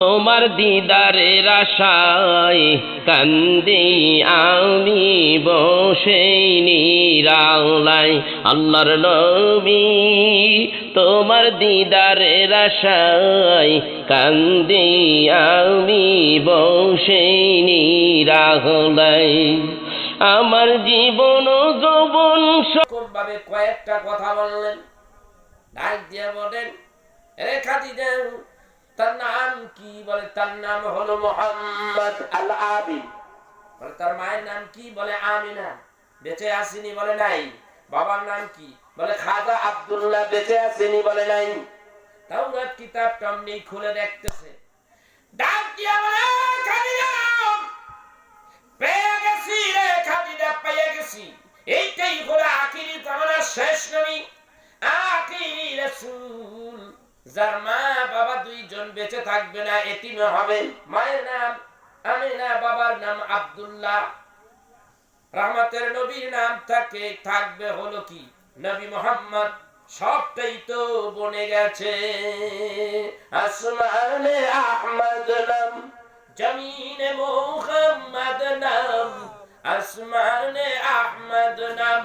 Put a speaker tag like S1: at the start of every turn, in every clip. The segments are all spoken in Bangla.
S1: তোমার দিদারের আশায় কান্দি আমি বসে নিরালায় আল্লাহর নবী তোমার দিদারের আশায় কান্দি আমি বসে নিরালায় আমার জীবন যৌবন ভাবে কয়েকটা কথা বললেন ডাক দিয়ে বলেন রে খাদিজা তার নাম কি? বলে তার নাম হলো মুহাম্মদ আল আবিদ। বলে তার মায়ের নাম কি? বলে আমিনা। বেঁচে আসেনি? বলে নাই। বাবার নাম কি? বলে খাজা আব্দুল্লাহ। বেঁচে আসেনি? বলে নাই। তাওরাত কিতাবটা নেই, খুলে দেখতেছে। ডাক দিয়া বলে খাদিজা পেয়ে গেছি রে, খাদিজা পেয়ে গেছি। এইটাই হলো আখিরি জামানার শেষ নবী, আখিরি রাসূল, যার মা বাবা দুইজন বেঁচে থাকবে না, এতিম হবে। মায়ের নাম আমিনা, বাবার নাম আব্দুল্লাহ। রহমতের নবীর নাম থাকবে হলো কি? নবী মুহাম্মদ। সবটাই তো বনে গেছে। আসমানে আহমদ নাম, জমিনে মুহাম্মদ নাম। আসমানে আহমদ নাম,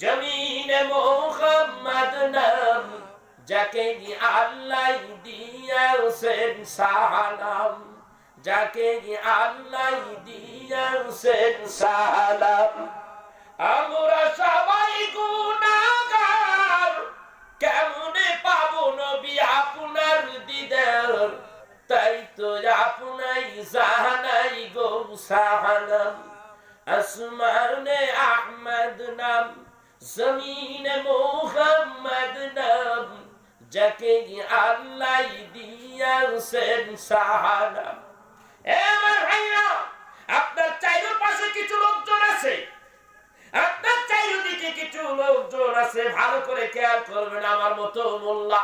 S1: জমিনে মুহাম্মদ নাম। যাকে আল্লাহ দিয়েছেন সালাম, যাকে আল্লাহ দিয়েছেন সালাম। আমরা সবাই গুনাহগার, কেমনে পাবো নবী আপনার দিদার? তাই তো আপনাই জানাই গো সালাম। আসমানে আহমদ নাম, জমিনে মুহাম্মদ নাম। যাকে আল্লাহ দিয়েছেন সালাম। আমার ভাইরা, আপনার চারিপাশে কিছু লোকজন আছে, আপনার চারিদিকে কিছু লোকজন আছে, ভালো করে খেয়াল করবেন। আমার মতো মোল্লা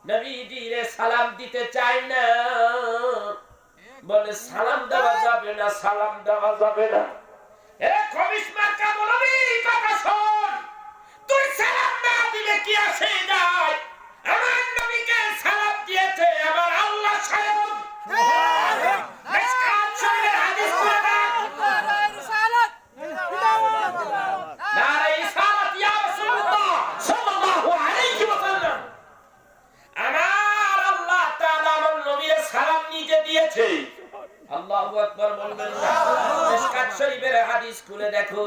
S1: নবীজিরে সালাম দিতে চায় না, বলে সালাম দেওয়া যাবে না, সালাম দেওয়া যাবে না। এ খবিস মার্কা বলবি কথা শোন, তুই সালাম না দিলে কি আসে যায়? আমার নবীকে সালাম দিয়েছে আমার আল্লাহ স্বয়ং। মিশকাত শরীফের হাদিস পড়ে দেখ। নারে ইসালাত ইয়া রাসূলুল্লাহ সাল্লাল্লাহু আলাইহি ওয়াসাল্লাম। আমার আল্লাহ তাআলা আমার নবীর সালাম নিজে দিয়েছে। আল্লাহু আকবার বলবেন না? মিশকাত শরীফের হাদিস খুলে দেখো।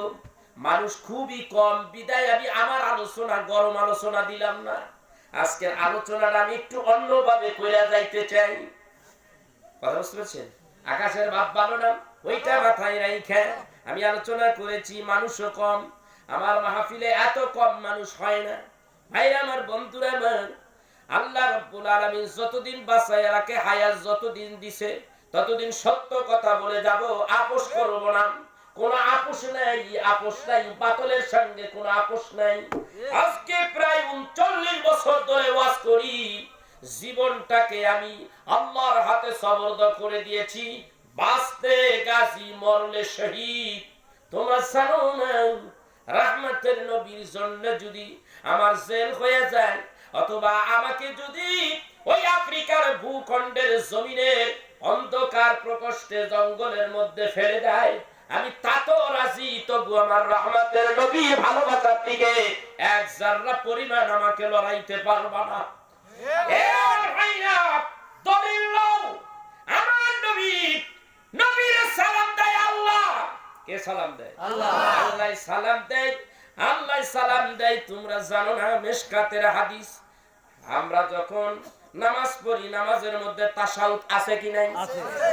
S1: মানুষ খুবই কম, বিদায় আমি আমার আলোচনা গরম আলোচনা দিলাম না। আজকের আলোচনাটা আমি একটু অন্যভাবে কইরা যাইতে চাই। কথা বুঝতে পারছেন? আকাশের ভাব ভালো না, ওইটা মাথায় রাইখা আমি আলোচনা করেছি। মানুষও কম, আমার মাহফিলে এত কম মানুষ হয় না। ভাইরা আমার, বন্ধুরা আমার, আল্লাহ রাব্বুল আলামিন যতদিন বাঁচায় রাখে, হায়াত যতদিন দিছে, ততদিন সত্য কথা বলে যাব, আপোষ করব না। কোন আপোষ নাই, আপোষ নাই, বাতিলের সঙ্গে কোন আপোষ নাই। আজকে প্রায় 39 বছর ধরে ওয়াজ করি, জীবনটাকে আমি আল্লাহর হাতে সবর্দ করে দিয়েছি। বাঁচতে গাজী, মরলে শহীদ। তোমরা জানো না, রহমতের নবীর জন্য যদি আমার জেল হয়ে যায়, অথবা আমাকে যদি ওই আফ্রিকার ভূখণ্ডের জমিনের অন্ধকার প্রকোষ্ঠে জঙ্গলের মধ্যে ফেলে দেয়, আমি তাতেও রাজি। তবু আমার রহমতের নবীর ভালোবাসার দিকে এক জাররা পরিমাণ আমাকে লড়াইতে পারবা না। আমার নবীর সালাম দেয় আল্লাহ। কে সালাম দেয়? আল্লাহ। আল্লাহ সালাম দেয়, আল্লাহ সালাম দেয়। তোমরা জানো না মিশকাতের হাদিস, আমরা যখন নামাজ পড়ি, নামাজের মধ্যে তাশাহুদ আছে কি নাই?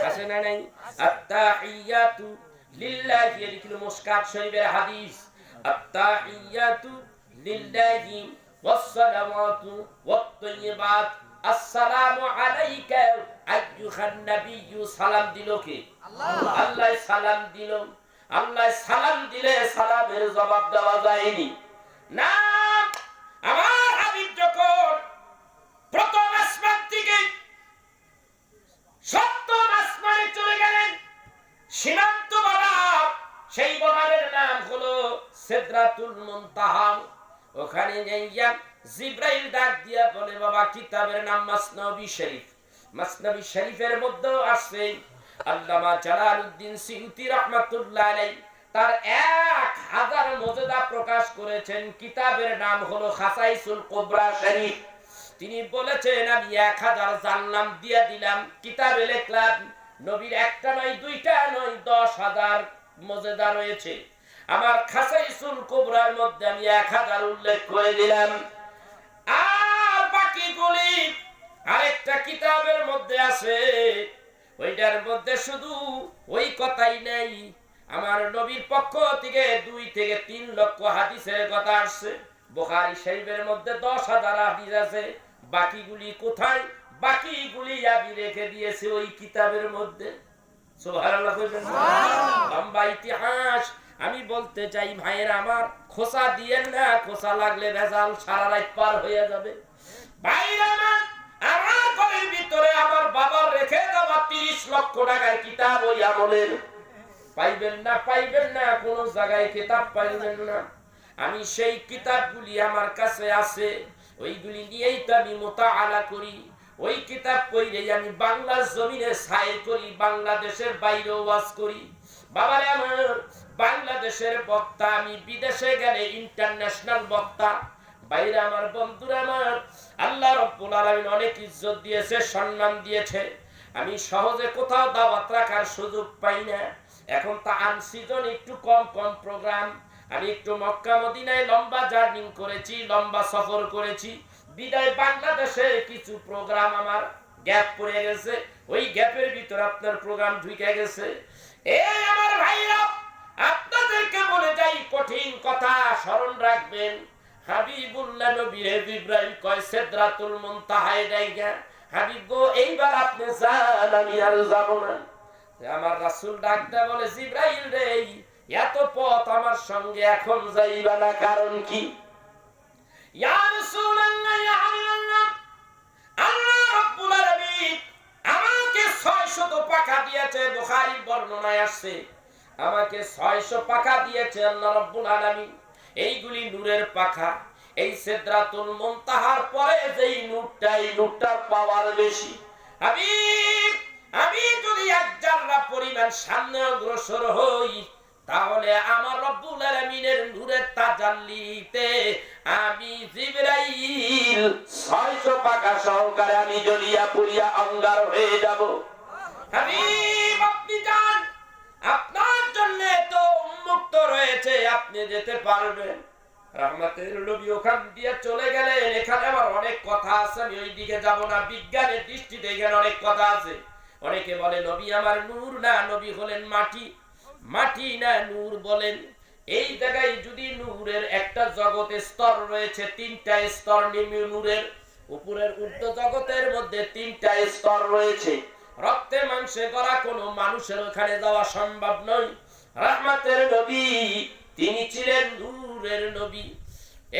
S1: আছে না নাই? আত্তাহিয়াতু লিল্লাহি, লিখল মিশকাত শরীফের হাদিস। আত্তাহিয়াতু লিল্লাহি ওয়াসসালাওয়াতু ওয়াত-তাইয়্যিবাত, আসসালামু আলাইকা আইয়ুহান নাবিয়্যু। সালাম দিল কে? আল্লাহ। আল্লাহ সালাম দিল। আল্লাহ সালাম দিলে সালামের জবাব দেওয়া যায়নি না। আমার হাবিব যখন প্রথম আসমান থেকে সপ্তম আসমানে চলে গেলেন, সীমান্ত বর্ডার, সেই বর্ডারের নাম হলো সিদরাতুল মুনতাহা। ওখানে যাইয়া জিবরাইল ডাক দিয়া বলে, বাবা কিতাবের নাম মাসনবী শরীফ, মাসনাবি শরীফের মধ্যে আছে আল্লামা জালালউদ্দিন সিয়ুতি রাহমাতুল্লাহ আলাইহি তার 1000 মজেদা প্রকাশ করেছেন। কিতাবের নাম হলো খাসাইসুল কুবরা শরীফ। তিনি বলেছেন আমি 1000 জানলাম দিয়া দিলাম। কিতাবে লিখলাম নবীর একটা নয় দুইটা নয় 10,000 মজেদা রয়েছে। আমার খাসাইসুল কুবরার মধ্যে আমি 1000 উল্লেখ করে দিলাম। আর বাকিগুলি আরেকটা কিতাবের মধ্যে আছে, ওইটার মধ্যে শুধু ওই কথাই নেই, আমার নবীর পক্ষ থেকে 2 থেকে 3 লক্ষ হাদিসের কথা আসছে। বুখারী শরীফের মধ্যে 10,000 হাদিস আছে। বাকিগুলি কোথায়? বাকিগুলি আমি রেখে দিয়েছি ওই কিতাবের মধ্যে। সুবহানাল্লাহ কইবেন না? লম্বা ইতিহাস। আমি বলতে চাই ভাইয়েরা আমার, খোসা দিয়েন না, খোসা লাগলে ভেজাল সারা রাত পার হয়ে যাবে। ভাইরা আমার ঘরের ভিতরে আমার বাবার রেখে দেওয়া 30 লক্ষ টাকার কিতাব ওই আমলের পাইবেন না, কোন জায়গায় কিতাব পাইবেন না। আমি সেই কিতাবগুলি আমার কাছে আছে, ওইগুলি নিয়েই তো আমি মুতাআলা করি। ওই কিতাব পড়েই আমি বাংলার জমিনে সাইর করি, বাংলাদেশের বাইরেও ওয়াজ করি। বাবারে আমার, বাংলাদেশের বক্তা, আমি বিদেশে গেলে ইন্টারন্যাশনাল বক্তা। বাইরে আমার বন্ধুরা আমার, আল্লাহ রাব্বুল আলামিন অনেক ইজ্জত দিয়েছে, সম্মান দিয়েছে। আমি সহজে কোথাও দাওয়াত রাখার সুযোগ পাই না। এখন তা আনসিজন একটু কম প্রোগ্রাম। আমি একটু মক্কা মদিনায় লম্বা জার্নি করেছি, লম্বা সফর করেছি, বিদায় বাংলাদেশে কিছু প্রোগ্রাম আমার গ্যাপ পড়ে গেছে। ওই গ্যাপের ভিতর আপনার প্রোগ্রাম ঢুকে গেছে। এই আমার ভাইরা, আপনাদেরকে বলে যাই, কঠিন কথা স্মরণ রাখবেন। হাবিবুল্লাহ নবী জিবরাইল কয় সিদরাতুল মুনতাহায় যাইগা, হাবিব গো এইবার আপনি যান, আমি আর যাব না। আমার রাসূল ডাকতে বলে, জিবরাইল রে, এত পথ আমার সঙ্গে এখন যাইবা না, কারণ কি? ইয়া রাসূলুল্লাহ, ইয়া হাবিবাল্লাহ, আল্লাহ রাব্বুল আলামিন আমাকে 600 পাখা দিয়েছে। বুখারীর বর্ণনায় আসছে আমাকে 600 পাখা দিয়েছে আল্লাহ রাব্বুল আলামিন। এইগুলি নূরের পাখা। এই সিদরাতুল মুনতাহার পরে যেই নূরটা, এই নূরটার পাওয়ার বেশি। আমি যদি এক জাররা পরিমাণ সামনে অগ্রসর হই, তাহলে আমার রব্বুল আলামিনের নূরের তাজাল্লিতে আমি জিবরাইল 600 পাখা সহকারে আমি জ্বলিয়া পুড়িয়া অঙ্গার হয়ে যাব। হাবিব আপনি যান, আপনার জন্য তো উন্মুক্ত রয়েছে, আপনি যেতে পারবেন। রহমতের নবী ওখান দিয়ে চলে গেলেন। এখানে আমার অনেক কথা আছে, আমি ওই দিকে যাব না। বিজ্ঞানের দৃষ্টিতে এখানে অনেক কথা আছে। অনেকে বলে নবী আমার নূর না, নবী হলেন মাটি। মাটি না নূর বলেন। এই জায়গায় যদি নূরের একটা জগতের স্তর রয়েছে, 3টা স্তর নিম্ন নূরের, উপরের ঊর্ধ্ব জগতের মধ্যে 3টা স্তর রয়েছে। রক্তে মাংসে করা কোনো মানুষের ওখানে যাওয়া সম্ভব নয়। রহমতের নবী তিনি ছিলেন নূরের নবী।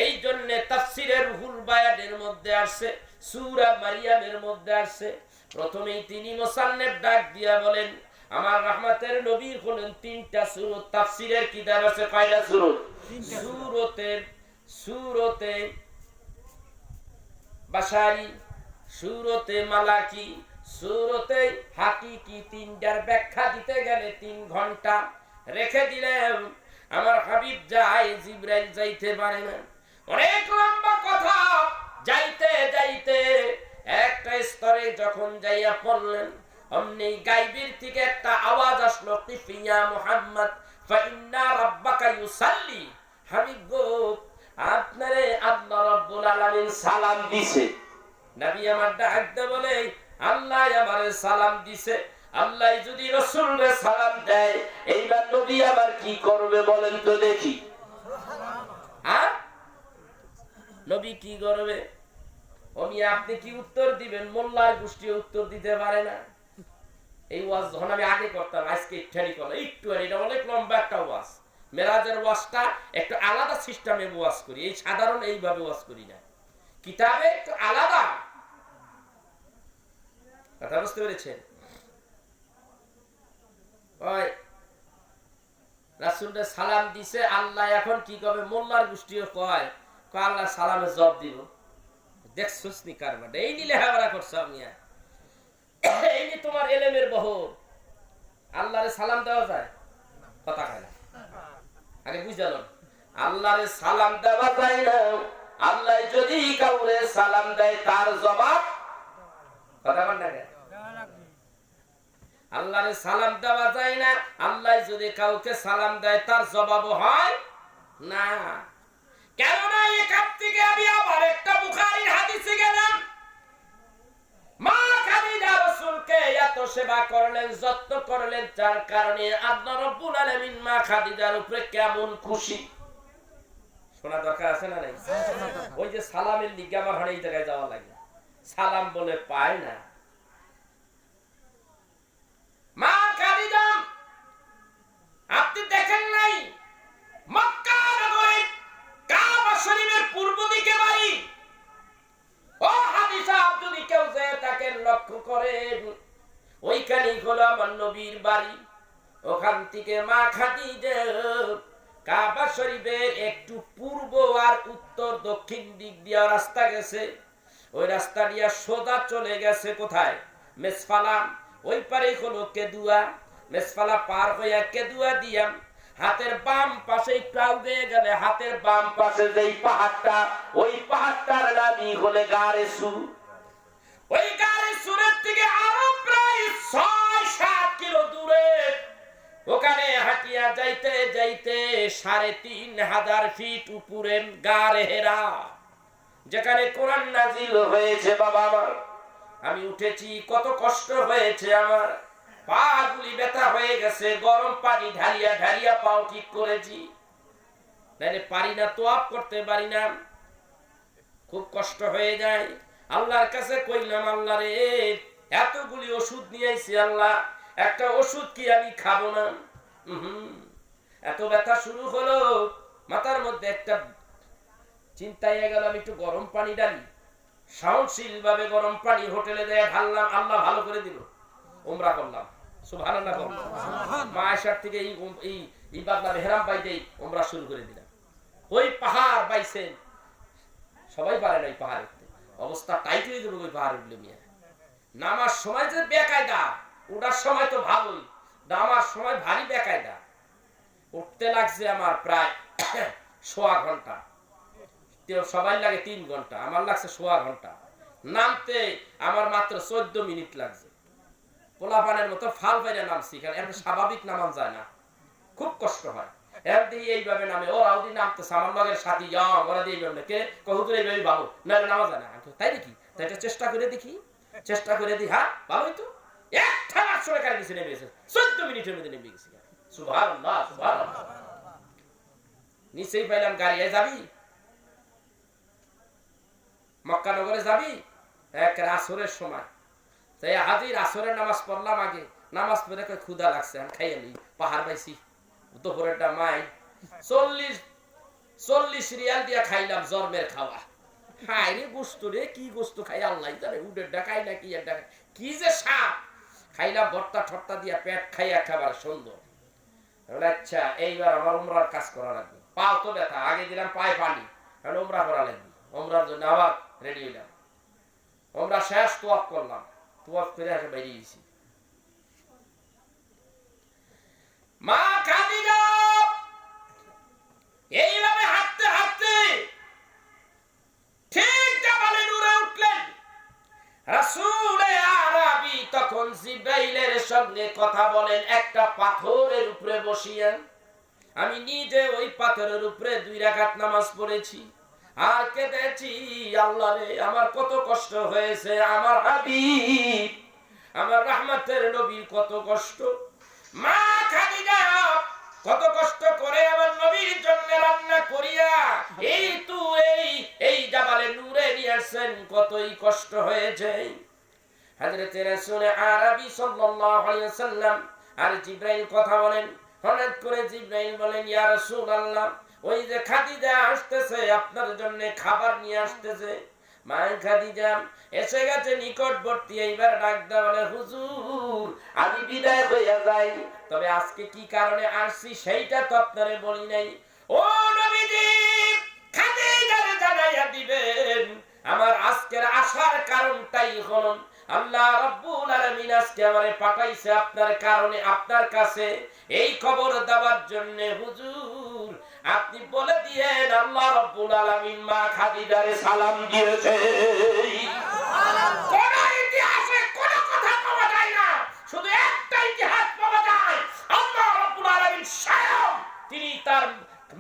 S1: এই জন্য তাফসীরের রুহুল বায়ানের মধ্যে আসছে, সূরা মারিয়ামের মধ্যে আসছে। প্রথমেই তিনি মুসান্নিফ ডাক দিয়া বলেন, আমার রহমতের নবীর হলেন 3টা সূরত। তাফসীরের কিতাব আছে কয়টা সূরত? সূরতে বাশারি, সূরতে মালাকি, সূরতে হাকিকি। 3টার ব্যাখ্যা দিতে গেলে 3 ঘন্টা রেখে দিলেন। আমার হাবিব যায়, জিবরাইল যাইতে পারে না। অনেক লম্বা কথা। যাইতে যাইতে একটা স্তরে যখন যাইয়া পড়লেন, অমনি গায়বের থেকে একটা আওয়াজ আসলো, কিফিয়া মুহাম্মদ ফাইন্না রাব্বাকা ইউসাল্লি। হাবিব গো, আপনারে আল্লাহ রাব্বুল আলামিন সালাম দিছে। নবী আমার ডাকতে বলে, আল্লাহ আমারে সালাম দিছে। আল্লাহ যদি রাসূলকে সালাম দেয়, এইবার নবী আবার কি করবে বলেন তো দেখি। আর নবী কি করবে? আপনি কি উত্তর দিবেন? মোল্লার গোষ্ঠী উত্তর দিতে পারে না। এই ওয়াজ যখন আমি আগে করতাম, আজকে একটুখানি করলাম, এটা অনেক লম্বা একটা ওয়াজ। মেরাজের ওয়াজটা একটু আলাদা সিস্টেমে ওয়াজ করি, এই সাধারণ এইভাবে ওয়াজ করি না। কিতাবে একটু আলাদা। কথা বুঝতে পেরেছেন? রাসূলকে সালাম দিছে, আল্লাহ এখন কি করবে? মোল্লার গোষ্ঠীও কয় আল্লাহ সালামে জবাব দিব। দেখছস নি কারবাটা? এই নিলে হাওড়া করছ আমি। এই যে তোমার এলেমের বহর, আল্লাহরে সালাম দেওয়া যায়? কথা খায় না, আগে বুঝালো। আল্লাহরে সালাম দেওয়া যায় না। আল্লাহ যদি কাউরে সালাম দেয় তার জবাব কথা বল না। আল্লাহরে সালাম দেওয়া যায় না, আল্লাহ যদি কাউকে সালাম দেয় তার জবাব হয় না। কেননা এখান থেকে আমি আবার একটা বুখারীর হাদিসে গেলাম। মা খাদিজা রাসূলকে এত সেবা করলেন, যত্ন করলেন, যার কারণে আল্লাহ রাব্বুল আলামিন মা খাদিজার উপরে কেমন খুশি। শোনা দরকার আছে না নাই? ওই যে সালামের লিগে আমার হলে এই জায়গায় যাওয়া লাগে, সালাম বলে পায় না। মা খাদিজা, আপনি দেখেন নাই মক্কা নগরে কাবা শরীফের পূর্ব দিকে বাড়ি। ও হাদিসা, যদি কেউ যে তাকে লক্ষ্য করেন, ওইখানেই হলো আমার নবীর বাড়ি। ওখান থেকে মা খাদিজা কাবা শরীফের একটু পূর্ব আর উত্তর দক্ষিণ দিক দিয়ে রাস্তা গেছে, ওই রাস্তা দিয়ে সোজা চলে গেছে কোথায়? মেসফালা। ওই পারে হলো কেদুয়া। মেসফালা পার হইয়া কেদুয়া দিয়া হাতের বাম পাশে একটু আগে গেলে হাতের বাম পাশে যেই পাহাড়টা, ওই পাহাড়টার নামই হলে গারে সুর। ওই গারে সুরের থেকে আরো প্রায় ৬-৭ কিলো দূরে, ওখানে হাঁটিয়া যাইতে যাইতে ৩,৫০০ ফিট উপরে গারে হেরা, যেখানে কোরআন নাজিল হয়েছে। বাবা আমার, আমি উঠেছি, কত কষ্ট হয়েছে আমার, পা গুলি ব্যথা হয়ে গেছে, গরম পানি ঢালিয়া ঢালিয়া পাও ঠিক করেছি, নাইলে পারি না, তোয়াব করতে পারি না, খুব কষ্ট হয়ে যায়। আল্লাহর কাছে কইলাম, আল্লাহ রে, এতগুলি ওষুধ নিয়ে আইছি, আল্লাহ একটা ওষুধ কি আমি খাবো না? এত ব্যথা শুরু হলো, মাথার মধ্যে একটা চিন্তায় গেল, আমি একটু গরম পানি ডালি। সহনশীল ভাবে গরম পানি হোটেলে দেয় ঢাললাম, আল্লাহ ভালো করে দিল, উমরা করলাম। সুবহানাল্লাহ। মা আয়েশার থেকে এই বাদলা মেহরাম বাইতেই উমরা শুরু করে দিলাম। ওই পাহাড় বাইছেন, সবাই পারে না, ওই পাহাড় উঠতে অবস্থা টাইট হয়ে গেল। ওই পাহাড় উঠলে মিয়া নামার সময় যে বেকায়দা, ওঠার সময় তো ভালোই, নামার সময় ভারী বেকায়দা। উঠতে লাগছে আমার প্রায় ১.৫ ঘন্টা, সবাই লাগে ৩ ঘন্টা, আমার লাগছে ১.৫ ঘন্টা। নামতে আমার মাত্র ১৪ মিনিট লাগছে। পোলাপানের মতো ফাল বাইরে নামছি, কারণ এত স্বাভাবিক নামান যায় না, খুব কষ্ট হয়। এইভাবে নামে ওরা ওদিন নামতেছে, আমার লগের সাথী ওরা দিয়ে এইভাবে কে কহুদুর এইভাবে ভালো নাহলে নামা যায় না। তাই নাকি? তাই এটা চেষ্টা করে দেখি, চেষ্টা করে দিই। হ্যাঁ, ভালোই তো। একটা আসলে কারে গেছে, নেমে গেছে ১৪ মিনিটের মধ্যে নেমে গেছি। সুবহানাল্লাহ, সুবহানাল্লাহ। নিচেই পাইলাম গাড়ি, যাবি মক্কা নগরে যাবি? এক আসরের সময় তাই হাজির, আসরের নামাজ পড়লাম। আগে নামাজ পড়ে ক্ষুধা লাগছে, আমি খাইয়ে নি, পাহাড় পাইছি, দুপুরেরটা মাই ৪০ রিয়াল দিয়া খাইলাম, জন্মের খাওয়া। হাই রে গোস্ত রে, কি গোস্ত খাই আল্লাহ জানে, উডের ডাকাই না কি ডাকাই, কি যে সাপ খাইলাম, ভর্তা ঠট্টা দিয়া পেট খাইয়া খাবার সুন্দর। আচ্ছা, এইবার আমার উমরার কাজ করা লাগবে। পাও তো ব্যথা, আগে দিলাম পায়ে পানি, কারণ উমরা করা লাগবে। উমরার জন্য আবার রেডি হইলাম। উমরা শেষ, তোয়াফ করলাম, তোয়াফ করে এসে বেরিয়েছি। মা খাদিজা এইভাবে হাঁটতে হাঁটতে ঠিক জাবালে নূরে উঠলেন। রাসূলে আরবি তখন জিবরাইলের সঙ্গে কথা বলেন একটা পাথরের উপরে বসিয়া। আমি নিজে ওই পাথরের উপরে 2 রাকাত নামাজ পড়েছি আর কেঁদেছি, আল্লাহ রে, আমার কত কষ্ট হয়েছে, আমার হাবিব, আমার রহমতের নবী কত কষ্ট। মা খাদিজা কত কষ্ট করে আমার নবীর জন্য রান্না করিয়া এই জাবালে নূরে নিয়ে আসেন, কতই কষ্ট হয়েছে। হযরত রাসূল আরবি সাল্লাল্লাহু আলাইহি ওয়াসাল্লাম আর জিবরাইল কথা বলেন। হঠাৎ করে জিবরাইল বলেন, ইয়া রাসূলুল্লাহ, ওই যে খাদিজা আসতেছে, আপনার জন্য খাবার নিয়ে আসতেছে। মা খাদিজা এসে গেছে নিকটবর্তী, এইবার ডাক দেয়া বলে, হুজুর আমি বিদায় হইয়া যাই, তবে আজকে কি কারণে আসছি সেইটা তো আপনারে বলি নাই। ও নবীজি, খাদিজারে জানাইয়া দিবেন আমার আজকের আসার কারণটাই হলো আল্লাহ রাব্বুল আলামিন আজকে আমারে পাঠাইছে আপনার কারণে, আপনার কাছে এই খবর দেওয়ার জন্য। হুজুর আপনি বলে দিয়েন আল্লাহ রাব্বুল আলামিন মা খাদিজারে সালাম দিয়েছে। কোন ইতিহাসে কোন কথা পাওয়া যায় না, শুধু একটা ইতিহাস পাওয়া যায়, আল্লাহ রাব্বুল আলামিন স্বয়ং তিনি তার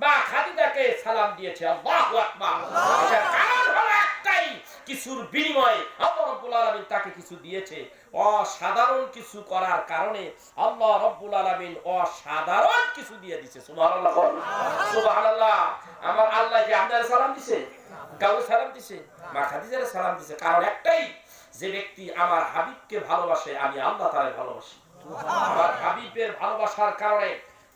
S1: মা খাদিজাকে সালাম দিয়েছে। আল্লাহু আকবার। এটার কারণ হলো একটাই, কিছুর বিনিময়ে আল্লাহ রাব্বুল আলামিন তাকে কিছু দিয়েছে। অসাধারণ কিছু করার কারণে আল্লাহ রাব্বুল আলামিন অসাধারণ কিছু দিয়ে দিয়েছে। সুবহানাল্লাহ, সুবহানাল্লাহ। আমার আল্লাহ কি আপনার সালাম দিয়েছে? কাউকে সালাম দিয়েছে? মা খাদিজার সালাম দিয়েছে। কারণ একটাই, যে ব্যক্তি আমার হাবিবকে ভালোবাসে আমি আল্লাহ তাআলা ভালোবাসি। আমার হাবিবের ভালোবাসার কারণে,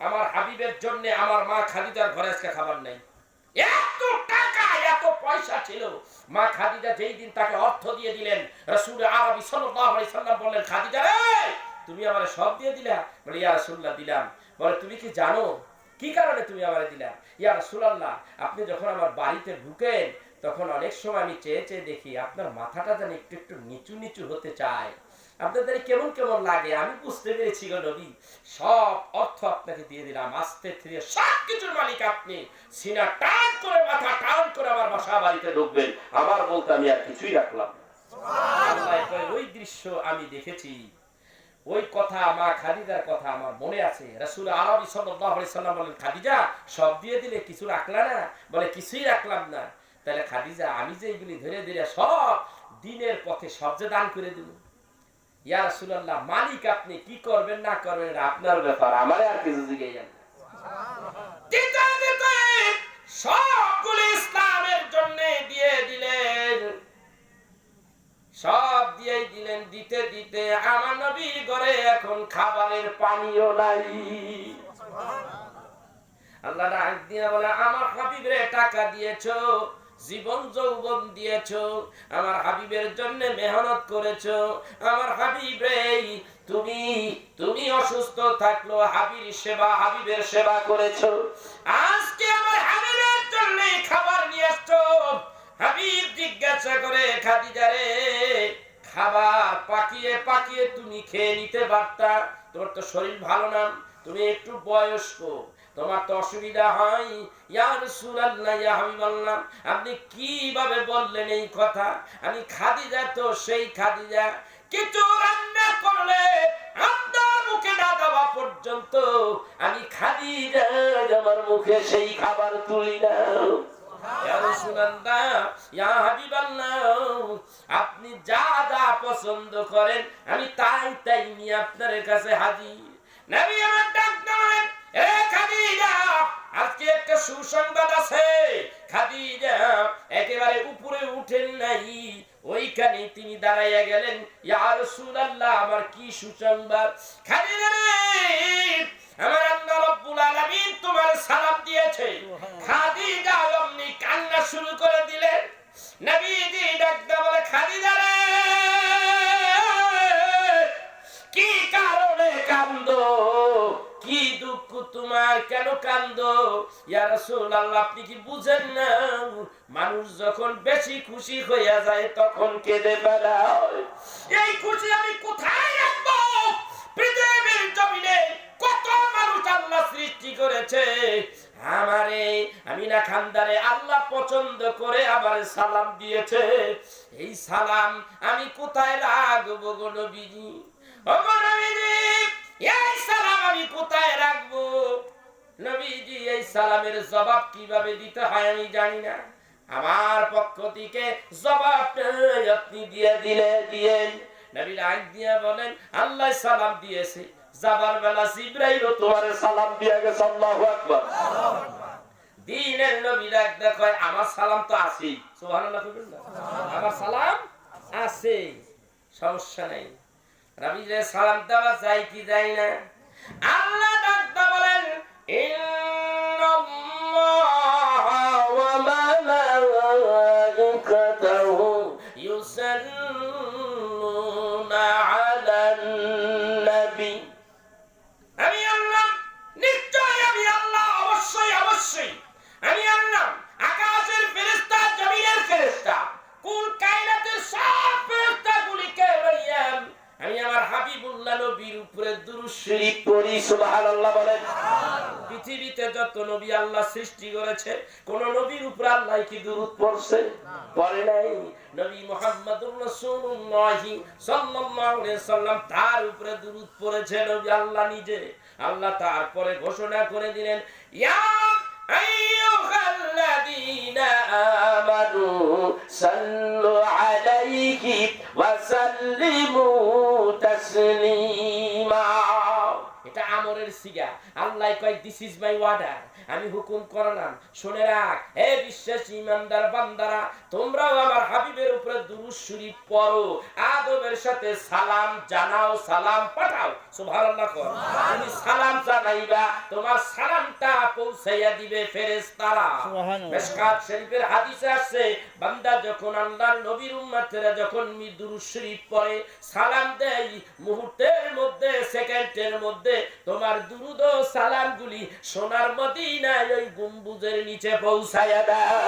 S1: আমার হাবিবের জন্য আমার মা খাদিজার ঘরে আজকে খাবার নাই। এত টাকা এত পয়সা ছিল, মা খাদিজা যেই দিন তাকে অর্থ দিয়ে দিলেন, রাসূল আরবি সাল্লাল্লাহু আলাইহি সাল্লাম বললেন, খাদিজা রে তুমি আমারে সব দিয়ে দিলা? বলে ইয়া রাসূলুল্লাহ দিলাম। বলে তুমি কি জানো কি কারণে তুমি আমারে দিলা? ইয়া রাসূলুল্লাহ আপনি যখন আমার বাড়িতে ঢুকেন তখন অনেক সময় আমি চেয়ে চেয়ে দেখি আপনার মাথাটা যেন একটু একটু নিচু নিচু হতে চায়, আপনাদের কেমন কেমন লাগে। আমি বুঝতে পেরেছি গো নবী, সব অর্থ আপনাকে দিয়ে দিলাম, আস্তে ধীরে সব কিছুর মালিক আপনি। সিনা টান করে মাথা টান করে আমার বাসা বাড়িতে ঢুকবেন, আমার বলতে আমি আর কিছুই রাখলাম না। ওই দৃশ্য আমি দেখেছি, ওই কথা মা খাদিজার কথা আমার মনে আছে। রাসূল আরবি সাল্লাল্লাহু আলাইহি সাল্লাম বলেন, খাদিজা সব দিয়ে দিলে কিছু রাখলা না? বলে কিছুই রাখলাম না। তাহলে খাদিজা আমি যে এগুলি ধীরে ধীরে সব দিনের পথে সব যে দান করে দেব। ইয়া রাসূলুল্লাহ মালিক আপনি, কি করবেন না করবেন আপনার ব্যাপার, আমারে আর কিছু জিজ্ঞাসা না। দিতে দিতে সবগুলো ইসলামের জন্য দিয়ে দিলেন, সব দিয়ে দিলেন। দিতে দিতে আমার নবীর ঘরে এখন খাবারের পানিও নাই। আল্লাহ ডাক দিয়া বলে, আমার হাবিবরে টাকা দিয়েছো, জীবন যৌবন দিয়েছো, আমার হাবিবের জন্য মেহনত করেছো, আমার হাবিবে তুমি তুমি অসুস্থ থাকলো হাবিবের সেবা করেছো, আজকে আমার হাবিবের জন্য খাবার নিয়ে আসছো। হাবিব জিজ্ঞাসা করে, খাদিজা রে খাবার পাকিয়ে পাকিয়ে তুমি খেয়ে নিতে পারতা, তোমার তো শরীর ভালো না, তুমি একটু বয়স্ক, তোমার তো অসুবিধা হয়। ইয়া রাসূলুল্লাহ ইয়া হাবিবাল্লাহ আপনি কিভাবে বললেন এই কথা? আমি খাদিজা তো সেই খাদিজা, কিছু রান্না করলে আপনার মুখে না দেওয়া পর্যন্ত আমি খাদিজা আমার মুখে সেই খাবার তুলি না। ইয়া রাসূলুল্লাহ ইয়া হাবিবাল্লাহ আপনি যা যা পছন্দ করেন আমি তাই তাই নিয়ে আপনার কাছে হাজির। নবী আমার ডাক দেন, এ খাদিজা আজকে একটা সুসংবাদ আছে। খাদিজা একেবারে উপরে উঠেন নাই, ওইখানে তিনি দাঁড়াইয়া গেলেন। ইয়া রাসূলুল্লাহ আমার কি সুসংবাদ? খাদিজা রে আমার আল্লাহ রাব্বুল আলামিন তোমার সালাম দিয়েছে। খাদিজা অমনি কান্না শুরু করে দিলেন। নবীজি ডাক দিয়ে বলে, খাদিজা রে কি কারণে কান্দো, কি দুঃখ তোমার, কেন কান্দো? ইয়া রাসূলুল্লাহ আপনি কি বুঝেন না, মানুষ যখন বেশি খুশি হইয়া যায় তখন কেঁদে ফেলায়। এই খুশি আমি কোথায় রাখবো? পৃথিবীর জমিনে কত মানুষ আল্লাহ সৃষ্টি করেছে, আমারে আমিনা খানদারে আল্লাহ পছন্দ করে আবার সালাম দিয়েছে, এই সালাম আমি কোথায় রাখবো গো নবীজি? ও গো নবীজি এই সালাম আমি কোথায় রাখবো? নবীজি এই সালামের জবাব কিভাবে দিতে হয় আমি জানি না, আমার পক্ষ থেকে জবাবটা আপনি দিয়ে দিলেন। নবী ডাক দিয়া বলেন, আল্লাহ সালাম দিয়েছে, যাবার বেলা জিবরাইল তোমার সালাম দিয়ে গেছে। আল্লাহু আকবার। দিনের নবী ডাক দেখো আমার সালাম তো আছে, সুবহানাল্লাহ কইবেন না? আমার সালাম আছে, সমস্যা নাই। নবীরে সালাম দেওয়া যায় কি যায় না? আল্লাহ ডাক দা বলেন, ইন্নাল্লাহা ওয়া মালাইকাতাহু ইউসাল্লুনা আলান নবী। আমি আল্লাহ, নিশ্চয় আমি আল্লাহ, অবশ্যই অবশ্যই আমি আল্লাহ আকাশের ফেরেশতা, জমিনের ফেরেশতা, কুল কায়নাতের সব ফেরেশতাগুলিকে লইয়া আমার হাবিবুল্লাহ নবীর উপরে দুরূদ শরীফ পড়ি সুবহানাল্লাহ বলেন। পৃথিবীতে যত নবী আল্লাহ সৃষ্টি করেছে কোন নবীর উপরে আল্লাহ কি দুরূদ পড়ছে? পড়ে নাই। নবী মুহাম্মদুর রাসূলুল্লাহ সাল্লাল্লাহু আলাইহি সাল্লাম তার উপরে দুরূদ পড়েছে নবী আল্লাহ নিজে। আল্লাহ তারপরে ঘোষণা করে দিলেন, ইয়া আইয়ুহাল্লাযীনা আমানু সাল্লু আলাইহি ওয়া সাল্লিমু তাসলিমা। এটা আমরের সিগা। আল্লাহ কয় দিস ইজ মাই অর্ডার, আমি হুকুম করলাম। শুনে রাখ হে বিশ্বাসী ইমানদার বান্দারা, তোমরাও আমার হাবিবের উপরে দুরূদ শরীফ পড়ো, আদবের সাথে সালাম জানাও, সালাম পাঠাও। সুবহানাল্লাহ কর। তুমি সালাম জানাইবা, তোমার সালামটা পৌঁছাইয়া দিবে ফেরেশতারা। মিশকাত শরীফের হাদিসে আছে, বান্দা যখন আল্লাহর নবীর উম্মতেরা যখন দুরূদ শরীফ পড়ে, সালাম দেয়, মুহূর্তের মধ্যে, সেকেন্ডের মধ্যে তোমার দুরূদ ও সালামগুলি সোনার মদিনায় ওই গম্বুজের নিচে পৌঁছায়া দাও।